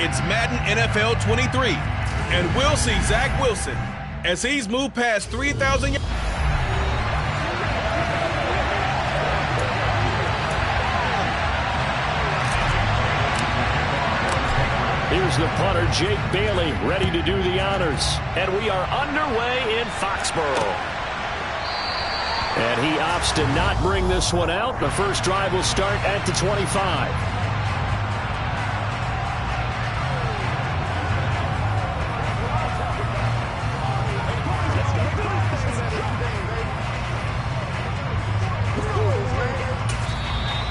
It's Madden NFL 23, and we'll see Zach Wilson as he's moved past 3,000 yards. Here's the punter, Jake Bailey, ready to do the honors. And we are underway in Foxborough. And he opts to not bring this one out. The first drive will start at the 25.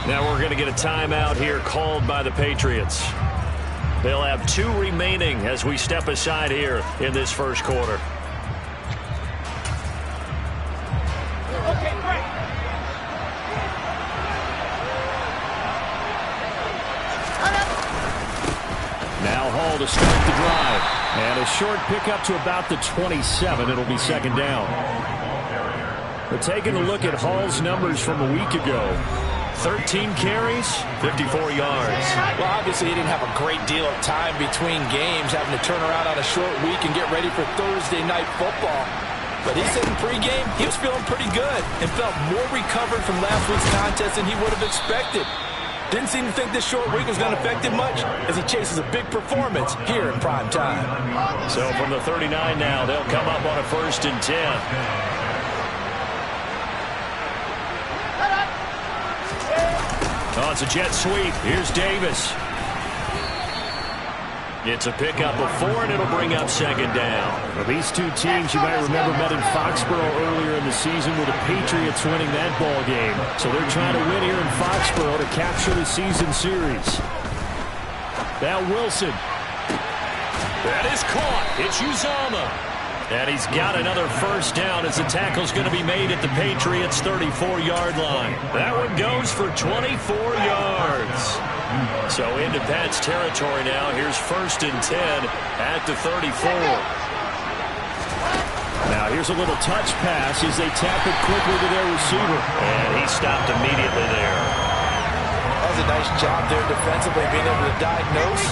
Now we're going to get a timeout here called by the Patriots. They'll have 2 remaining as we step aside here in this first quarter. Now Hall to start the drive. And a short pickup to about the 27. It'll be second down. We're taking a look at Hall's numbers from a week ago. 13 carries, 54 yards. Well, obviously he didn't have a great deal of time between games, having to turn around on a short week and get ready for Thursday night football. But he said in pregame he was feeling pretty good and felt more recovered from last week's contest than he would have expected. Didn't seem to think this short week was going to affect him much as he chases a big performance here in prime time. So from the 39 now, they'll come up on a 1st and 10. Oh, it's a jet sweep. Here's Davis. It's a pickup of 4, and it'll bring up second down. Well, these two teams, you might remember, met in Foxborough earlier in the season with the Patriots winning that ball game. So they're trying to win here in Foxborough to capture the season series. Now Wilson. That is caught. It's Uzama. And he's got another first down as the tackle's going to be made at the Patriots' 34-yard line. That one goes for 24 yards. So into Pat's territory now. Here's 1st and 10 at the 34. Now here's a little touch pass as they tap it quickly to their receiver. And he stopped immediately there. That was a nice job there defensively, being able to diagnose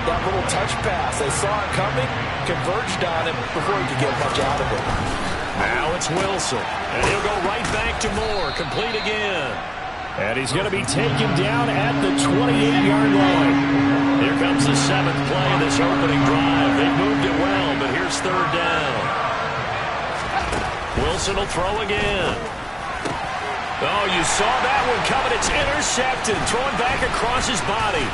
that little touch pass. They saw it coming, converged on him before he could get much out of it. Now it's Wilson, and he'll go right back to Moore, complete again. And he's going to be taken down at the 28-yard line. Here comes the 7th play of this opening drive. They moved it well, but here's 3rd down. Wilson will throw again. Oh, you saw that one coming. It's intercepted, thrown back across his body.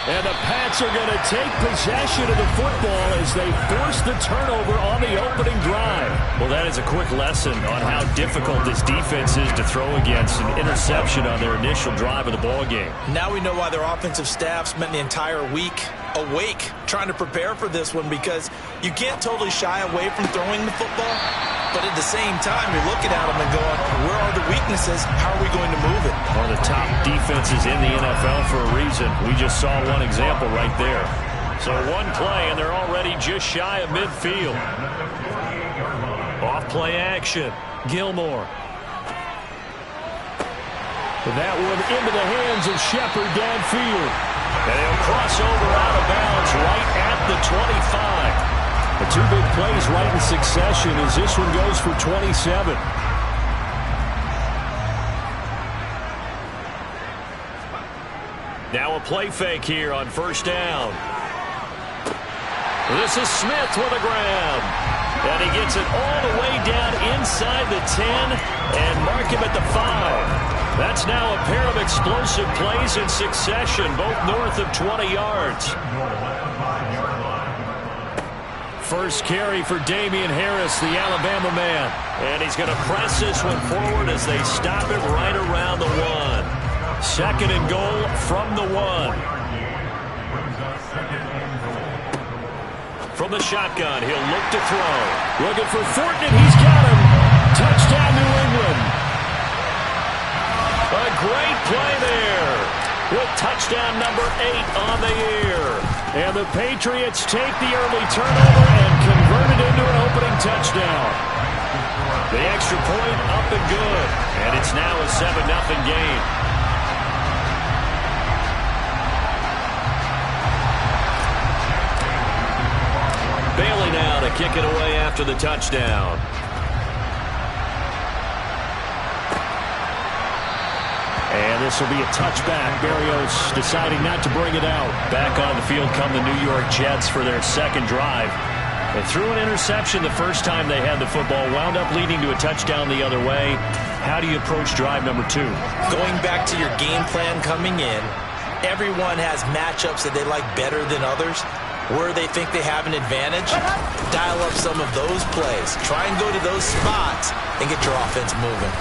And the Pats are going to take possession of the football as they force the turnover on the opening drive. Well, that is a quick lesson on how difficult this defense is to throw against an interception on their initial drive of the ball game. Now we know why their offensive staff spent the entire week awake trying to prepare for this one, because you can't totally shy away from throwing the football. But at the same time, you're looking at them and going, where are the weaknesses? How are we going to move it? One of the top defenses in the NFL for a reason. We just saw one example right there. So one play, and they're already just shy of midfield. Off play action. Gilmore. That one into the hands of Shepard downfield. And he'll cross over out of bounds right at the 25. The 2 big plays right in succession as this one goes for 27. Now a play fake here on 1st down. This is Smith with a grab. And he gets it all the way down inside the 10 and mark him at the 5. That's now a pair of explosive plays in succession, both north of 20 yards. First carry for Damian Harris, the Alabama man. And he's going to press this one forward as they stop it right around the 1. 2nd and goal from the 1. From the shotgun, he'll look to throw. Looking for Fortnite, he's got him. Touchdown, New England. A great play there, with touchdown number 8 on the year. And the Patriots take the early turnover and convert it into an opening touchdown. The extra point up and good. And it's now a 7-0 game. now to kick it away after the touchdown. And this will be a touchback. Berrios deciding not to bring it out. Back on the field come the New York Jets for their second drive. They threw an interception the first time they had the football, wound up leading to a touchdown the other way. How do you approach drive number 2? Going back to your game plan coming in, everyone has matchups that they like better than others. Where they think they have an advantage, dial up some of those plays. Try and go to those spots and get your offense moving.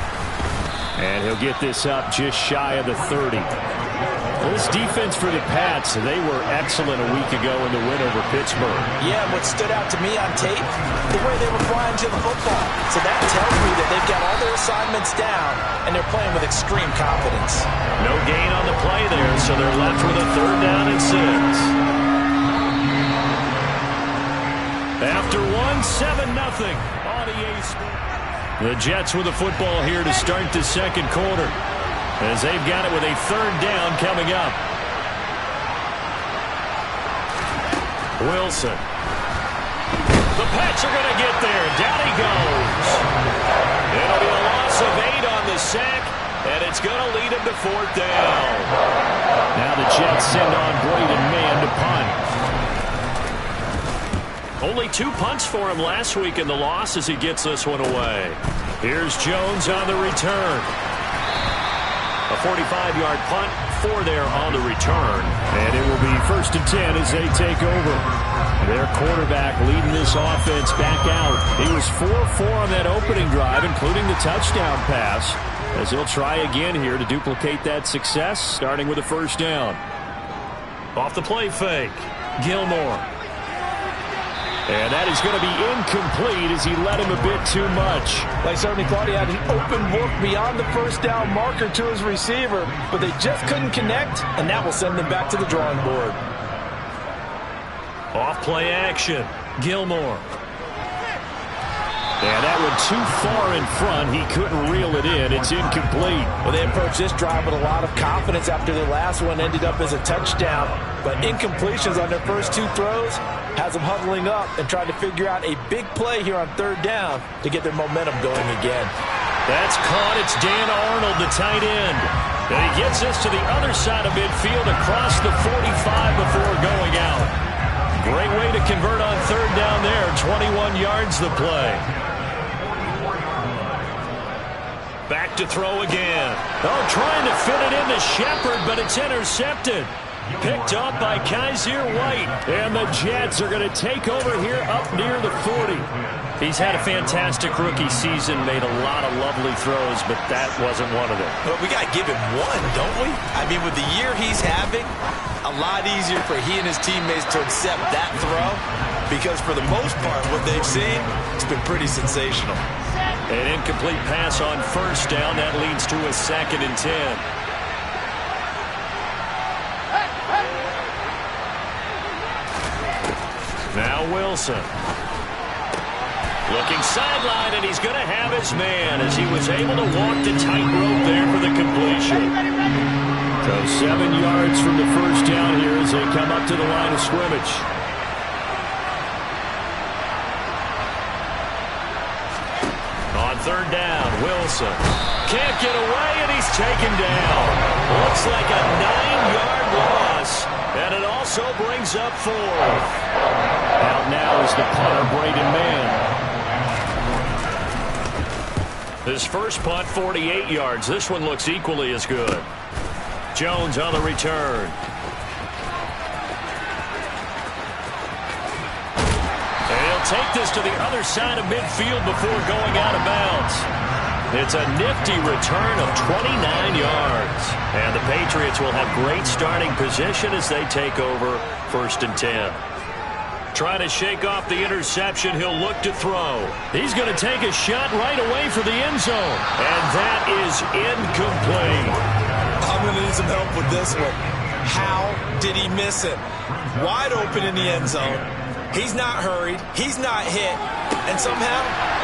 And he'll get this up just shy of the 30. This defense for the Pats, they were excellent a week ago in the win over Pittsburgh. Yeah, what stood out to me on tape, the way they were flying to the football. So that tells me that they've got all their assignments down, and they're playing with extreme confidence. No gain on the play there, so they're left with a 3rd down and 6. After 7-0 on EA Sports. The Jets with the football here to start the second quarter, as they've got it with a 3rd down coming up. Wilson. The Pats are going to get there. Down he goes. It'll be a loss of 8 on the sack, and it's going to lead him to 4th down. Now the Jets send on Braden Mann to punt. Only 2 punts for him last week in the loss as he gets this one away. Here's Jones on the return. A 45-yard punt, 4 there on the return. And it will be 1st and 10 as they take over. Their quarterback leading this offense back out. He was 4-4 on that opening drive, including the touchdown pass, as he'll try again here to duplicate that success, starting with a 1st down. Off the play fake, Gilmore. And that is going to be incomplete as he led him a bit too much. They certainly thought he had an open look beyond the 1st down marker to his receiver, but they just couldn't connect, and that will send them back to the drawing board. Off play action, Gilmore. And that one too far in front. He couldn't reel it in. It's incomplete. Well, they approached this drive with a lot of confidence after their last one ended up as a touchdown. But incompletions on their first 2 throws has them huddling up and trying to figure out a big play here on 3rd down to get their momentum going again. That's caught. It's Dan Arnold, the tight end. And he gets this to the other side of midfield across the 45 before going out. Great way to convert on 3rd down there. 21 yards the play. Back to throw again. Oh, trying to fit it into Shepard, but it's intercepted. Picked up by Kaiser White. And the Jets are going to take over here up near the 40. He's had a fantastic rookie season, made a lot of lovely throws, but that wasn't one of them. Well, we got to give him one, don't we? I mean, with the year he's having, a lot easier for he and his teammates to accept that throw, because for the most part, what they've seen, it's been pretty sensational. An incomplete pass on 1st down. That leads to a 2nd and 10. Now Wilson. Looking sideline, and he's going to have his man as he was able to walk the tightrope there for the completion. So 7 yards from the 1st down here as they come up to the line of scrimmage. On 3rd down, Wilson can't get away, and he's taken down. Looks like a 9-yard loss, and it also brings up 4. Out now is the punter, Braden Mann. His first punt, 48 yards. This one looks equally as good. Jones on the return. And he'll take this to the other side of midfield before going out of bounds. It's a nifty return of 29 yards. And the Patriots will have great starting position as they take over 1st and 10. Trying to shake off the interception. He'll look to throw. He's going to take a shot right away for the end zone. And that is incomplete. I'm going to need some help with this one. How did he miss it? Wide open in the end zone. He's not hurried. He's not hit. And somehow,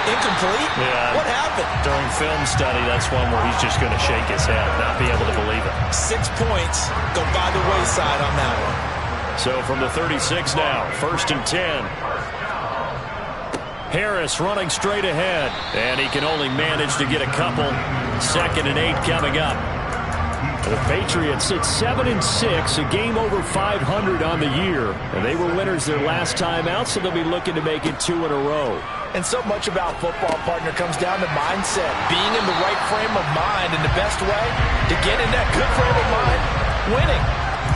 incomplete? Yeah. What happened? During film study, that's one where he's just going to shake his head, not be able to believe it. 6 points go by the wayside on that one. So from the 36 now, 1st and 10. Harris running straight ahead, and he can only manage to get a couple. 2nd and 8 coming up. The Patriots sit 7-6, a game over 500 on the year. And they were winners their last time out, so they'll be looking to make it 2 in a row. And so much about football, partner, comes down to mindset. Being in the right frame of mind, and the best way to get in that good frame of mind, winning.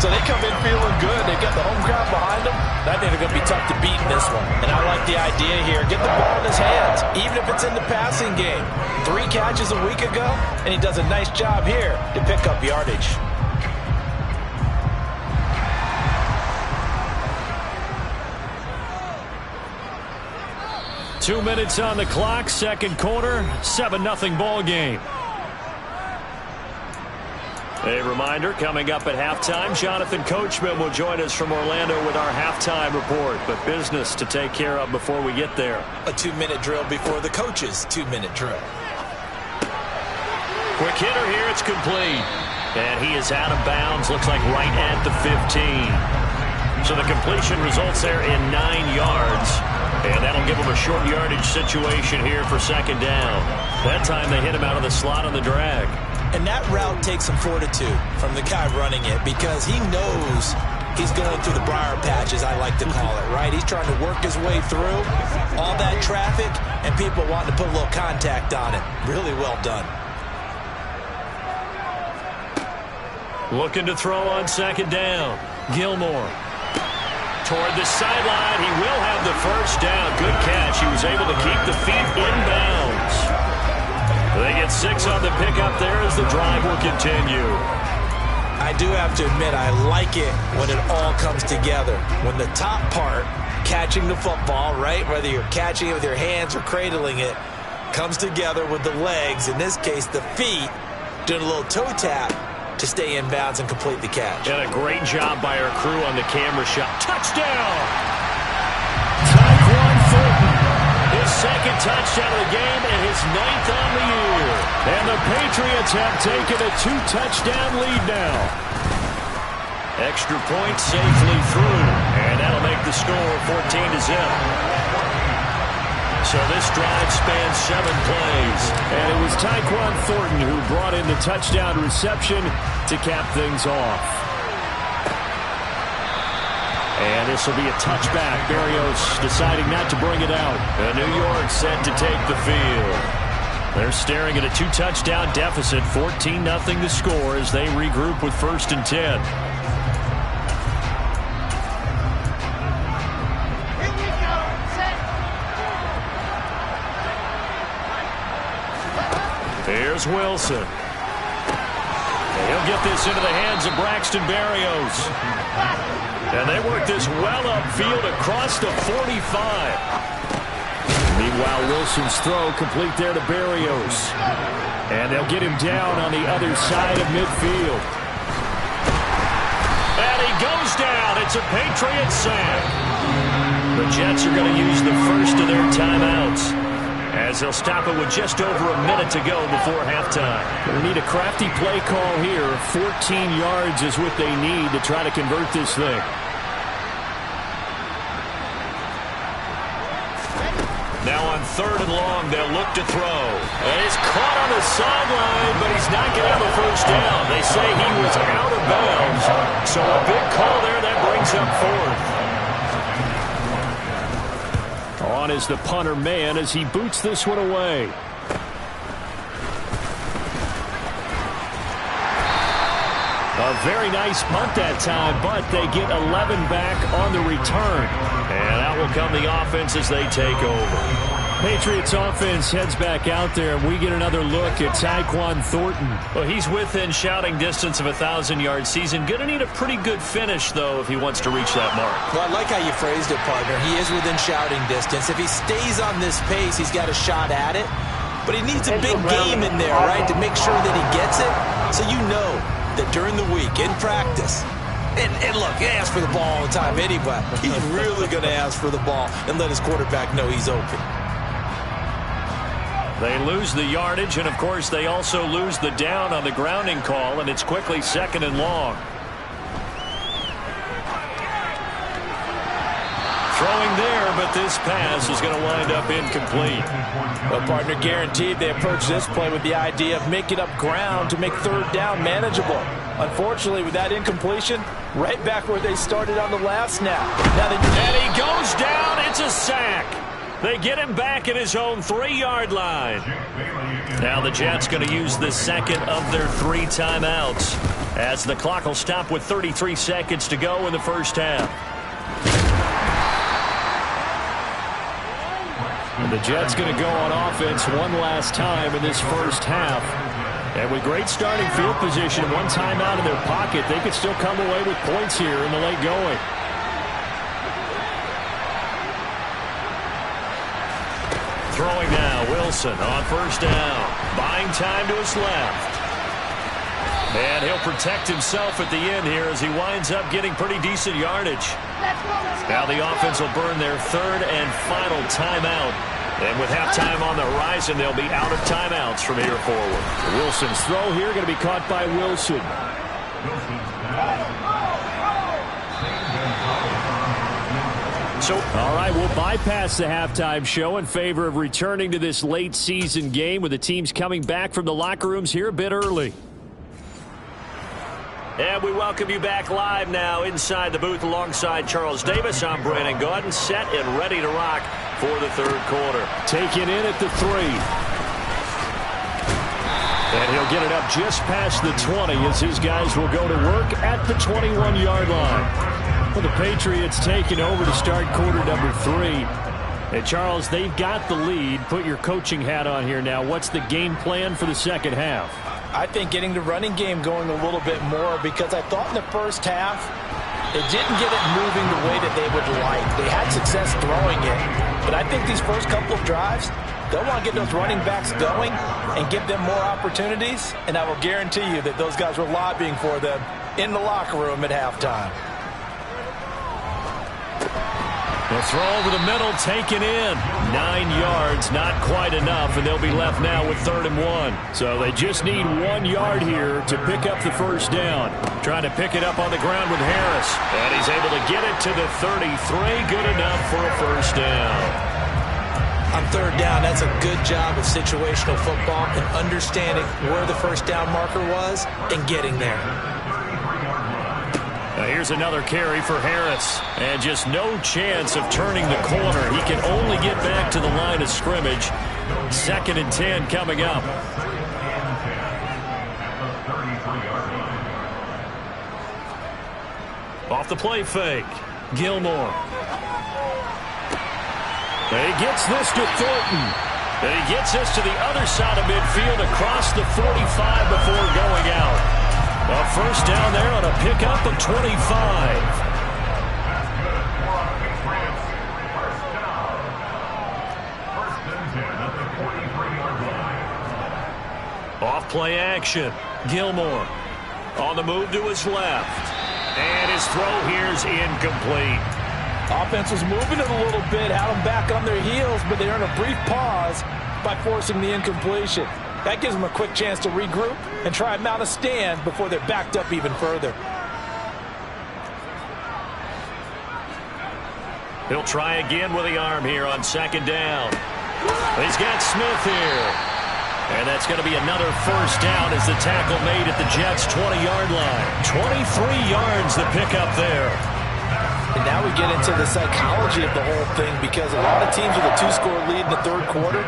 So they come in feeling good. They've got the home crowd behind them. I think they're going to be tough to beat in this one. And I like the idea here. Get the ball in his hands, even if it's in the passing game. 3 catches a week ago, and he does a nice job here to pick up yardage. Two minutes on the clock, second quarter, 7-0 ball game. A reminder, coming up at halftime, Jonathan Coachman will join us from Orlando with our halftime report. But business to take care of before we get there. A 2-minute drill before the coach's 2-minute drill. Quick hitter here, it's complete. And he is out of bounds, looks like right at the 15. So the completion results there in 9 yards. And that'll give him a short yardage situation here for 2nd down. That time they hit him out of the slot on the drag. And that route takes some fortitude from the guy running it, because he knows he's going through the briar patch, as I like to call it, right? He's trying to work his way through all that traffic and people wanting to put a little contact on it. Really well done. Looking to throw on 2nd down. Gilmore. Toward the sideline. He will have the first down. Good catch. He was able to keep the feet in bounds. They get 6 on the pickup there as the drive will continue. I do have to admit, I like it when it all comes together. When the top part, catching the football, right, whether you're catching it with your hands or cradling it, comes together with the legs, in this case the feet, doing a little toe tap to stay in bounds and complete the catch. And a great job by our crew on the camera shot. Touchdown! His 2nd touchdown of the game and his 9th on the year. And the Patriots have taken a 2-touchdown lead now. Extra point safely through. And that'll make the score 14-0. So this drive spans 7 plays. And it was Tyquan Thornton who brought in the touchdown reception to cap things off. And this will be a touchback. Berrios deciding not to bring it out. And New York set to take the field. They're staring at a 2-touchdown deficit. 14-0 the score as they regroup with 1st and 10. Here we go. Set. Here's Wilson. He'll get this into the hands of Braxton Berrios. And they work this well upfield across the 45. Meanwhile, Wilson's throw complete there to Berrios. And they'll get him down on the other side of midfield. And he goes down. It's a Patriot sack. The Jets are going to use the first of their timeouts, as they'll stop it with just over a minute to go before halftime. They need a crafty play call here. 14 yards is what they need to try to convert this thing. Now on 3rd and long, they'll look to throw. And he's caught on the sideline, but he's not getting the first down. They say he was out of bounds. So a big call there that brings up 4th. On is the punter man as he boots this one away. A very nice punt that time, but they get 11 back on the return. And out will come the offense as they take over. Patriots offense heads back out there, and we get another look at Tyquan Thornton. Well, he's within shouting distance of a 1,000-yard season. Going to need a pretty good finish, though, if he wants to reach that mark. Well, I like how you phrased it, partner. He is within shouting distance. If he stays on this pace, he's got a shot at it. But he needs a big game in there, right, to make sure that he gets it. So you know that during the week, in practice, and look, he asks for the ball all the time anyway. He's really going to ask for the ball and let his quarterback know he's open. They lose the yardage, and, of course, they also lose the down on the grounding call, and it's quickly 2nd and long. Throwing there, but this pass is going to wind up incomplete. Well, partner, guaranteed they approach this play with the idea of making up ground to make third down manageable. Unfortunately, with that incompletion, right back where they started on the last snap. And he goes down. It's a sack. They get him back at his own 3-yard line. Now the Jets going to use the second of their 3 timeouts, as the clock will stop with 33 seconds to go in the first half. And the Jets going to go on offense one last time in this first half. And with great starting field position and 1 timeout in their pocket, they could still come away with points here in the late going. Throwing now, Wilson on first down. Buying time to his left. And he'll protect himself at the end here as he winds up getting pretty decent yardage. Now the offense will burn their 3rd and final timeout. And with halftime on the horizon, they'll be out of timeouts from here forward. Wilson's throw here going to be caught by Wilson. So, all right, we'll bypass the halftime show in favor of returning to this late season game with the teams coming back from the locker rooms here a bit early. And we welcome you back live now inside the booth alongside Charles Davis. I'm Brandon Gaudin, set and ready to rock for the 3rd quarter. Taken in at the 3. And he'll get it up just past the 20 as his guys will go to work at the 21-yard line. Well, the Patriots taking over to start quarter number 3. And Charles, they've got the lead. Put your coaching hat on here now. What's the game plan for the second half? I think getting the running game going a little bit more, because I thought in the first half they didn't get it moving the way that they would like. They had success throwing it, but I think these first couple of drives, they'll want to get those running backs going and give them more opportunities, and I will guarantee you that those guys were lobbying for them in the locker room at halftime. The throw over the middle, taken in. 9 yards, not quite enough, and they'll be left now with 3rd and 1. So they just need 1 yard here to pick up the first down. Trying to pick it up on the ground with Harris. And he's able to get it to the 33. Good enough for a first down. On 3rd down, that's a good job of situational football and understanding where the first down marker was and getting there. Now here's another carry for Harris. And just no chance of turning the corner. He can only get back to the line of scrimmage. 2nd and 10 coming up. Off the play fake. Gilmore. And he gets this to Thornton. And he gets this to the other side of midfield across the 45 before going out. A first down there on a pickup of 25. Off play action. Gilmore on the move to his left. And his throw here is incomplete. Offense was moving it a little bit, had them back on their heels, but they earned a brief pause by forcing the incompletion. That gives them a quick chance to regroup and try and mount a stand before they're backed up even further. He'll try again with the arm here on 2nd down. He's got Smith here. And that's going to be another first down as the tackle made at the Jets' 20-yard line. 23 yards the pickup there. And now we get into the psychology of the whole thing, because a lot of teams with a 2-score lead in the 3rd quarter,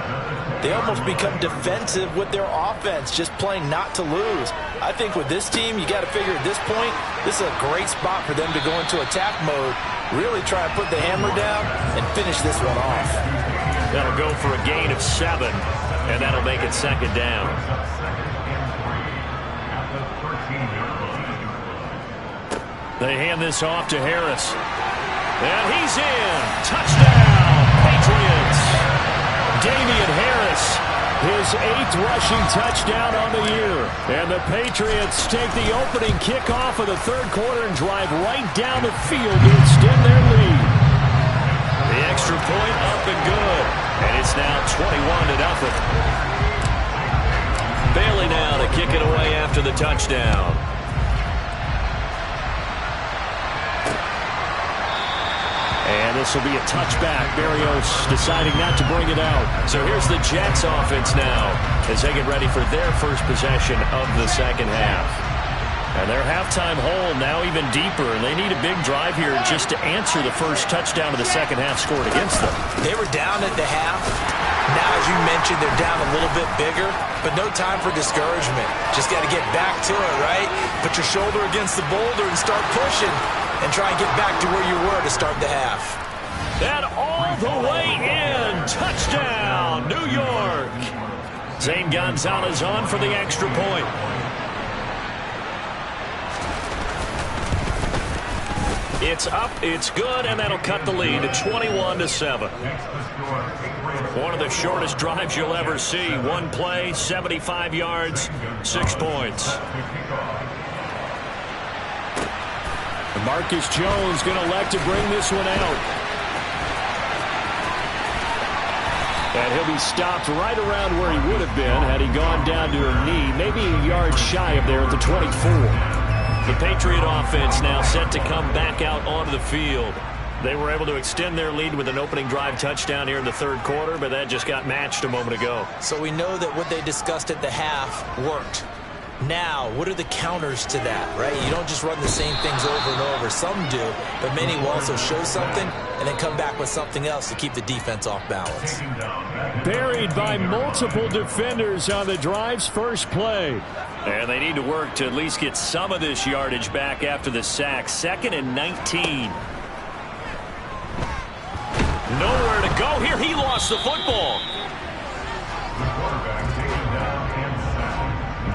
they almost become defensive with their offense, just playing not to lose. I think with this team, you got to figure at this point, this is a great spot for them to go into attack mode, really try and put the hammer down and finish this one off. That'll go for a gain of 7, and that'll make it 2nd down. They hand this off to Harris. And he's in. Touchdown, Patriots. Damian Harris, his 8th rushing touchdown on the year. And the Patriots take the opening kickoff of the 3rd quarter and drive right down the field to extend their lead. The extra point up and good. And it's now 21-0. Bailey now to kick it away after the touchdown. And this will be a touchback. Berrios deciding not to bring it out. So here's the Jets offense now as they get ready for their first possession of the second half. And their halftime hole now even deeper, and they need a big drive here just to answer the first touchdown of the second half scored against them. They were down at the half. Now, as you mentioned, they're down a little bit bigger, but no time for discouragement. Just got to get back to it, right? Put your shoulder against the boulder and start pushing and try and get back to where you were to start the half. That all the way in. Touchdown, New York. Zane Gonzalez on for the extra point. It's up, it's good, and that'll cut the lead to 21-7. One of the shortest drives you'll ever see. One play, 75 yards, 6 points. Marcus Jones going to elect to bring this one out. And he'll be stopped right around where he would have been had he gone down to a knee, maybe a yard shy of there at the 24. The Patriot offense now set to come back out onto the field. They were able to extend their lead with an opening drive touchdown here in the third quarter, but that just got matched a moment ago. So we know that what they discussed at the half worked. Now, what are the counters to that, right? You don't just run the same things over and over. Some do, but many will also show something and then come back with something else to keep the defense off balance. Buried by multiple defenders on the drive's first play. And they need to work to at least get some of this yardage back after the sack. 2nd and 19. Nowhere to go here. He lost the football.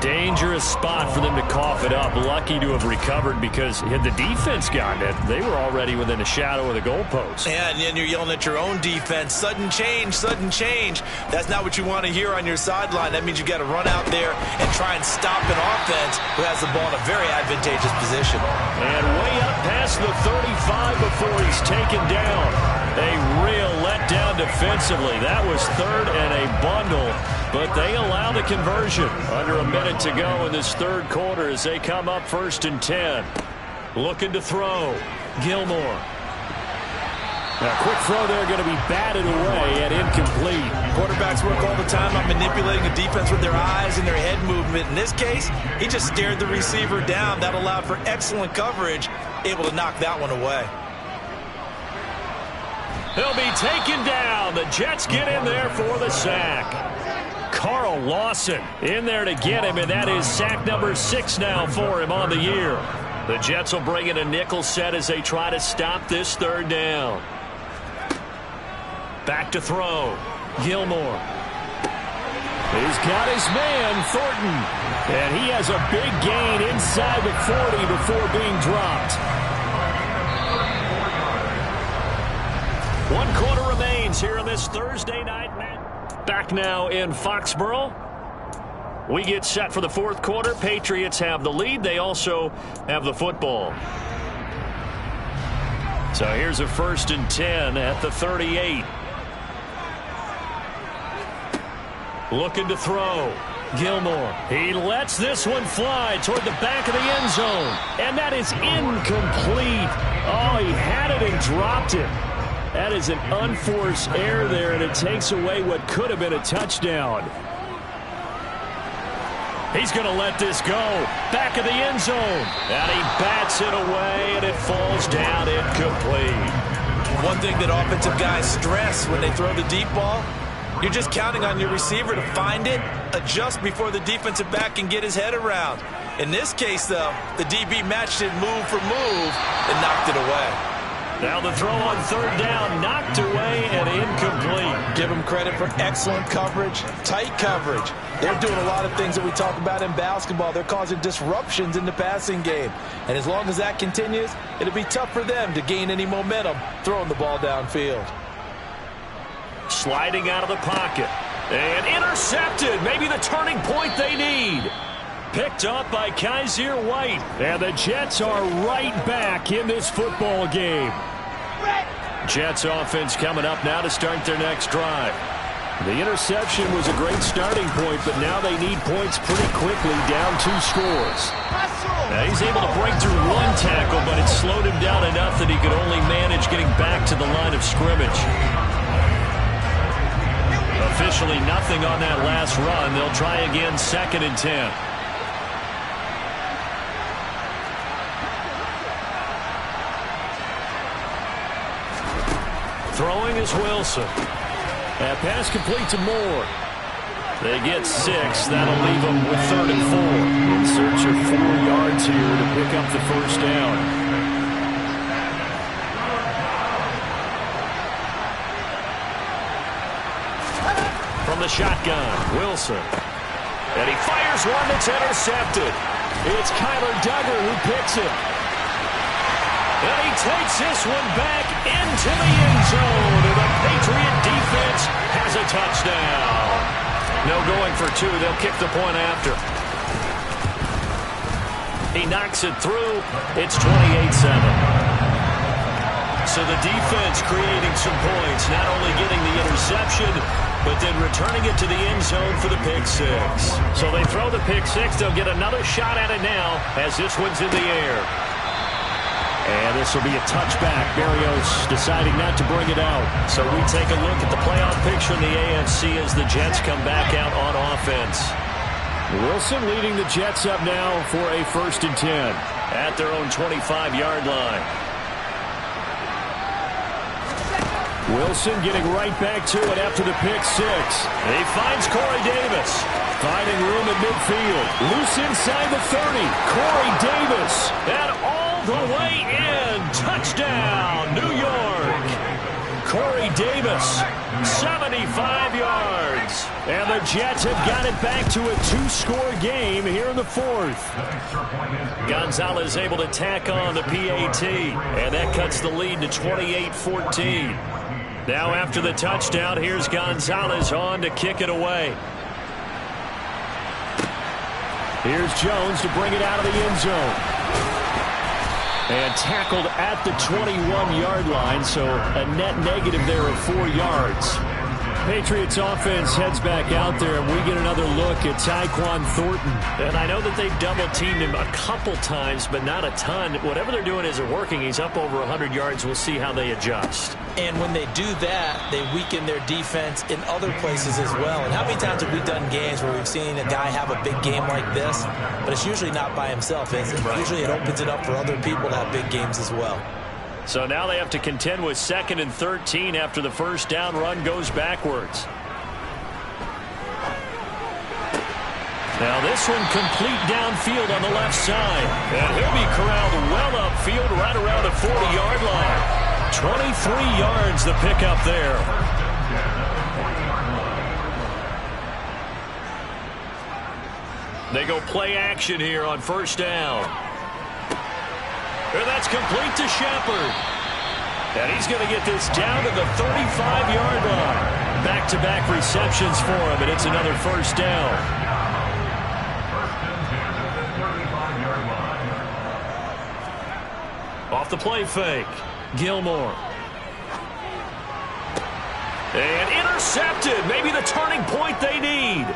Dangerous spot for them to cough it up. Lucky to have recovered because had the defense gotten it, they were already within a shadow of the goalpost. Yeah, and then you're yelling at your own defense. Sudden change, sudden change. That's not what you want to hear on your sideline. That means you got to run out there and try and stop an offense who has the ball in a very advantageous position. And way up past the 35 before he's taken down. A real letdown defensively. That was 3rd and a bundle, but they allow the conversion. Under a minute to go in this third quarter as they come up 1st and 10. Looking to throw. Gilmore. A quick throw there going to be batted away and incomplete. Quarterbacks work all the time on manipulating a defense with their eyes and their head movement. In this case, he just stared the receiver down. That allowed for excellent coverage, able to knock that one away. He'll be taken down. The Jets get in there for the sack. Carl Lawson in there to get him, and that is sack number 6 now for him on the year. The Jets will bring in a nickel set as they try to stop this 3rd down. Back to throw. Gilmore. He's got his man, Thornton. And he has a big gain inside the 40 before being dropped. 1 quarter remains here on this Thursday night match. Back now in Foxborough. We get set for the 4th quarter. Patriots have the lead. They also have the football. So here's a 1st and 10 at the 38. Looking to throw. Gilmore. He lets this one fly toward the back of the end zone. And that is incomplete. Oh, he had it and dropped it. That is an unforced error there, and it takes away what could have been a touchdown. He's going to let this go. Back of the end zone. And he bats it away, and it falls down incomplete. One thing that offensive guys stress when they throw the deep ball, you're just counting on your receiver to find it, adjust before the defensive back can get his head around. In this case, though, the DB matched it move for move and knocked it away. Now the throw on 3rd down, knocked away and incomplete. Give them credit for excellent coverage, tight coverage. They're doing a lot of things that we talk about in basketball. They're causing disruptions in the passing game. And as long as that continues, it'll be tough for them to gain any momentum throwing the ball downfield. Sliding out of the pocket. And intercepted. Maybe the turning point they need. Picked up by Kaiser White. And the Jets are right back in this football game. Jets offense coming up now to start their next drive. The interception was a great starting point, but now they need points pretty quickly, down 2 scores. Now he's able to break through 1 tackle, but it slowed him down enough that he could only manage getting back to the line of scrimmage. Officially nothing on that last run. They'll try again, 2nd and 10. Throwing is Wilson. That pass complete to Moore. They get 6. That'll leave them with 3rd and 4. In search of 4 yards here to pick up the first down. From the shotgun, Wilson. And he fires one that's intercepted. It's Kyler Duggar who picks it. And he takes this one back into the end zone. And the Patriot defense has a touchdown. No going for 2. They'll kick the point after. He knocks it through. It's 28-7. So the defense creating some points, not only getting the interception, but then returning it to the end zone for the pick 6. So they throw the pick 6. They'll get another shot at it now as this one's in the air. And this will be a touchback. Berrios deciding not to bring it out. So we take a look at the playoff picture in the AFC as the Jets come back out on offense. Wilson leading the Jets up now for a 1st and 10 at their own 25-yard line. Wilson getting right back to it after the pick 6. He finds Corey Davis. Finding room at midfield. Loose inside the 30. Corey Davis. And all the way in. Touchdown, New York. Corey Davis, 75 yards. And the Jets have got it back to a 2-score game here in the 4th. Gonzalez able to tack on the PAT. And that cuts the lead to 28-14. Now after the touchdown, here's Gonzalez on to kick it away. Here's Jones to bring it out of the end zone. And tackled at the 21-yard line, so a net negative there of 4 yards. Patriots offense heads back out there, and we get another look at Tyquan Thornton. And I know that they've double-teamed him a couple times, but not a ton. Whatever they're doing isn't working. He's up over 100 yards. We'll see how they adjust. And when they do that, they weaken their defense in other places as well. And how many times have we done games where we've seen a guy have a big game like this, but it's usually not by himself, is it? Right. Usually it opens it up for other people to have big games as well. So now they have to contend with 2nd and 13 after the first down run goes backwards. Now this one complete downfield on the left side. And he'll be corralled well upfield right around the 40-yard line. 23 yards the pickup there. They go play action here on first down. And that's complete to Shepard. And he's going to get this down to the 35-yard line. Back-to-back receptions for him, and it's another first down. Off the play fake. Gilmore. And intercepted. Maybe the turning point they need.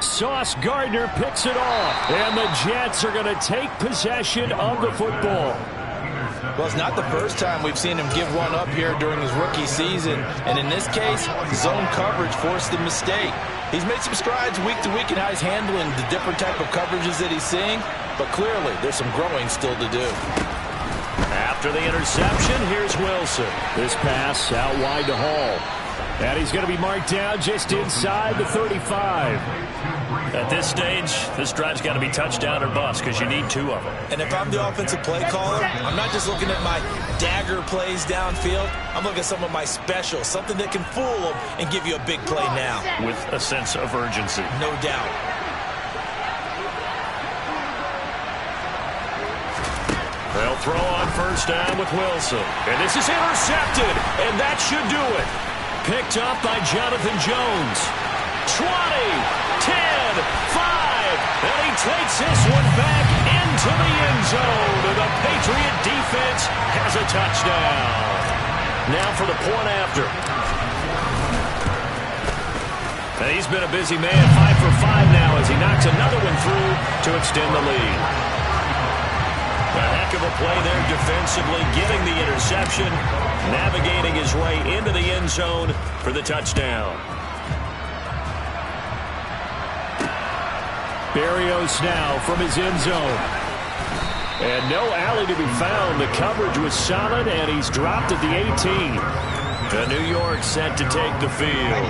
Sauce Gardner picks it off. And the Jets are going to take possession of the football. Well, it's not the first time we've seen him give one up here during his rookie season. And in this case, zone coverage forced the mistake. He's made some strides week to week in how he's handling the different type of coverages that he's seeing. But clearly, there's some growing still to do. After the interception, here's Wilson. This pass out wide to Hall. And he's going to be marked down just inside the 35. At this stage, this drive's got to be touchdown or bust because you need 2 of them. And if I'm the offensive play caller, I'm not just looking at my dagger plays downfield. I'm looking at some of my specials, something that can fool them and give you a big play now. With a sense of urgency. No doubt. They'll throw on first down with Wilson. And this is intercepted, and that should do it. Picked up by Jonathan Jones. 20, 10, 5, and he takes this one back into the end zone, and the Patriot defense has a touchdown. Now for the point after. And he's been a busy man, 5 for 5 now as he knocks another one through to extend the lead. A heck of a play there defensively, getting the interception, navigating his way into the end zone for the touchdown. Berrios now from his end zone. And no alley to be found. The coverage was solid, and he's dropped at the 18. The New York set to take the field.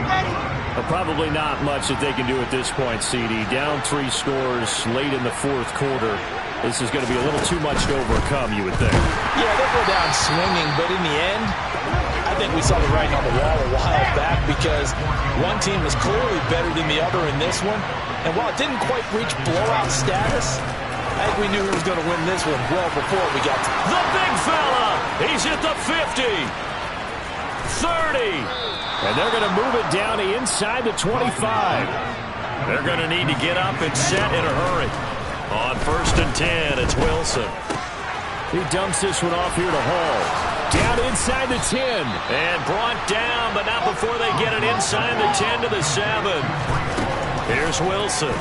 Probably not much that they can do at this point, CD. Down 3 scores late in the fourth quarter. This is going to be a little too much to overcome, you would think. Yeah, they'll go down swinging, but in the end, I think we saw the writing on the wall a while back because one team was clearly better than the other in this one. And while it didn't quite reach blowout status, I think we knew who was going to win this one well before we got to the big fella. He's hit the 50. 30. And they're going to move it down to inside the 25. They're going to need to get up and set in a hurry. On 1st and 10, it's Wilson. He dumps this one off here to Hall. Down inside the 10. And brought down, but not before they get it inside the 10 to the 7. Here's Wilson.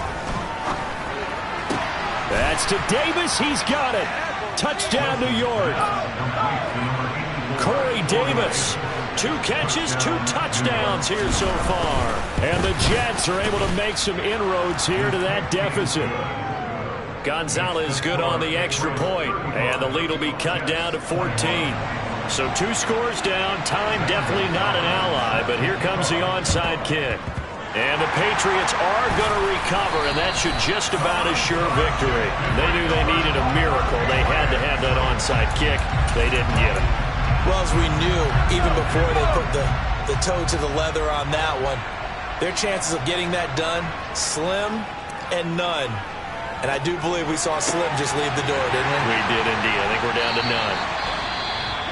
That's to Davis. He's got it. Touchdown, New York. Corey Davis. 2 catches, 2 touchdowns here so far. And the Jets are able to make some inroads here to that deficit. Gonzalez good on the extra point, and the lead will be cut down to 14. So 2 scores down. Time definitely not an ally, but here comes the onside kick. And the Patriots are going to recover, and that should just about assure victory. They knew they needed a miracle. They had to have that onside kick. They didn't get it. Well, as we knew, even before they put the toe to the leather on that one, their chances of getting that done, slim and none. And I do believe we saw Slim just leave the door, didn't we? We did indeed. I think we're down to none.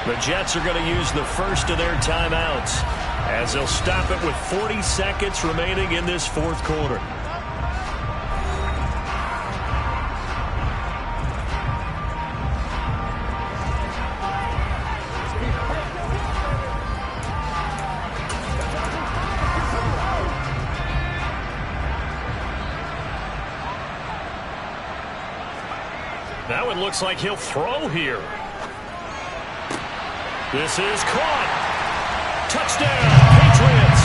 The Jets are going to use the first of their timeouts as they'll stop it with 40 seconds remaining in this fourth quarter. Now it looks like he'll throw here. This is caught. Touchdown, Patriots.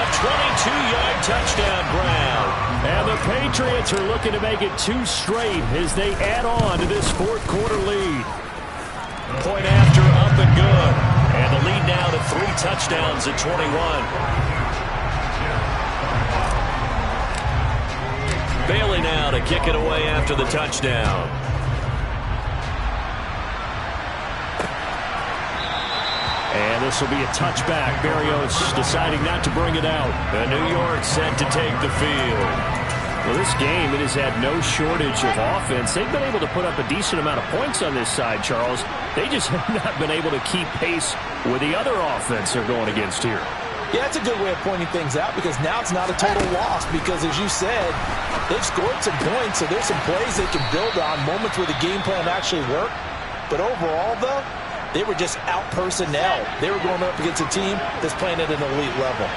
A 22-yard touchdown grab. And the Patriots are looking to make it 2 straight as they add on to this fourth quarter lead. Point after, up and good. And the lead now to 3 touchdowns at 21. Bailey now to kick it away after the touchdown. And this will be a touchback. Berrios deciding not to bring it out. And New York set to take the field. Well, this game, it has had no shortage of offense. They've been able to put up a decent amount of points on this side, Charles. They just have not been able to keep pace with the other offense they're going against here. Yeah, it's a good way of pointing things out because now it's not a total loss because, as you said, they've scored some points, so there's some plays they can build on, moments where the game plan actually worked. But overall, though, they were just out-personnel. They were going up against a team that's playing at an elite level.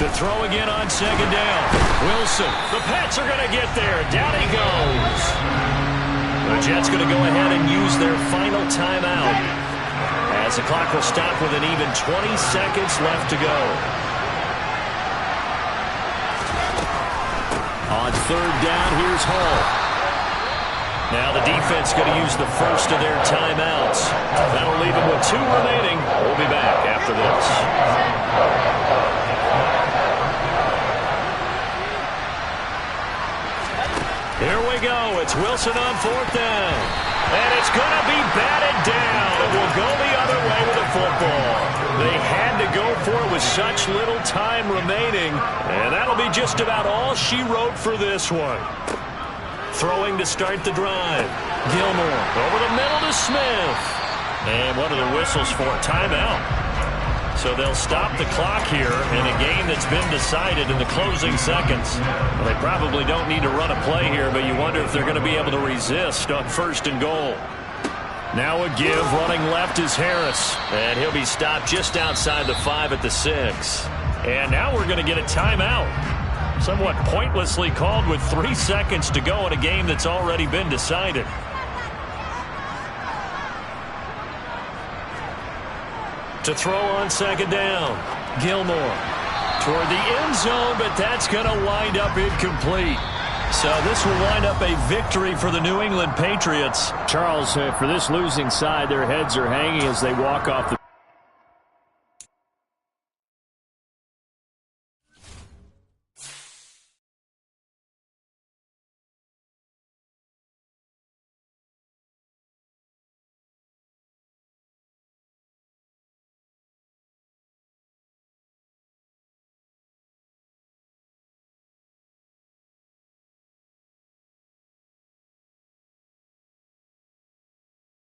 To throw again on 2nd down. Wilson, the Pats are going to get there. Down he goes. The Jets going to go ahead and use their final timeout as the clock will stop with an even 20 seconds left to go. On 3rd down, here's Hall. Now the defense going to use the first of their timeouts. That'll leave them with 2 remaining. We'll be back after this. Here we go. It's Wilson on 4th down. And it's going to be batted down. It will go the other way with the football. They had to go for it with such little time remaining. And that'll be just about all she wrote for this one. Throwing to start the drive. Gilmore over the middle to Smith. And what are the whistles for? Timeout. So they'll stop the clock here in a game that's been decided in the closing seconds. Well, they probably don't need to run a play here, but you wonder if they're going to be able to resist on 1st and goal. Now a give. Running left is Harris. And he'll be stopped just outside the 5 at the 6. And now we're going to get a timeout. Somewhat pointlessly called with 3 seconds to go in a game that's already been decided. To throw on second down. Gilmore toward the end zone, but that's going to wind up incomplete. So this will wind up a victory for the New England Patriots. Charles, for this losing side, their heads are hanging as they walk off the